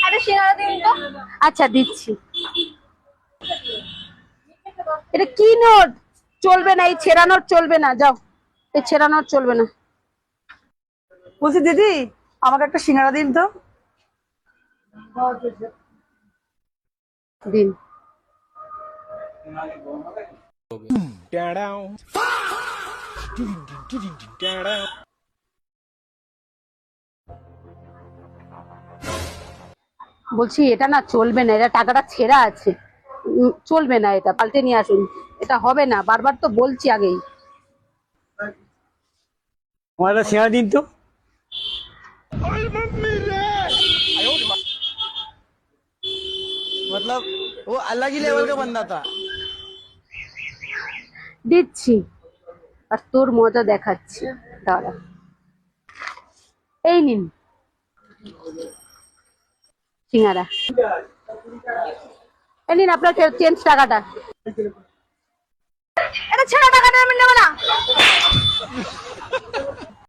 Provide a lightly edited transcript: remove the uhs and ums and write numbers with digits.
আরে সিঙ্গারা দিন তো। আচ্ছা দিচ্ছি। এটা কি নোট? চলবে না, এই ছেঁড়া নোট চলবে না, যাও, এই ছেঁড়া নোট চলবে না। বলছি দিদি, আমাকে একটা সিঙ্গারা দিন তো। দিন। বলছি এটা না চলবে না, এটা টাকাটা ছেঁড়া আছে, চলবে না, এটা পাল্টে নিয়ে আসুন। এটা হবে না, বারবার তো বলছি আগেই। আমার একটা সিঙ্গারা দিন তো। मतलब वो अलग ही लेवल का बंदा था। দিচ্ছি, আর তোর মজা দেখাচ্ছি, দাঁড়া। এই নিন সিঙ্গারা, এই নিন আপনার চেঞ্জ টাকাটা। এটা ছেড়ে টাকাটা আমি নেবো না।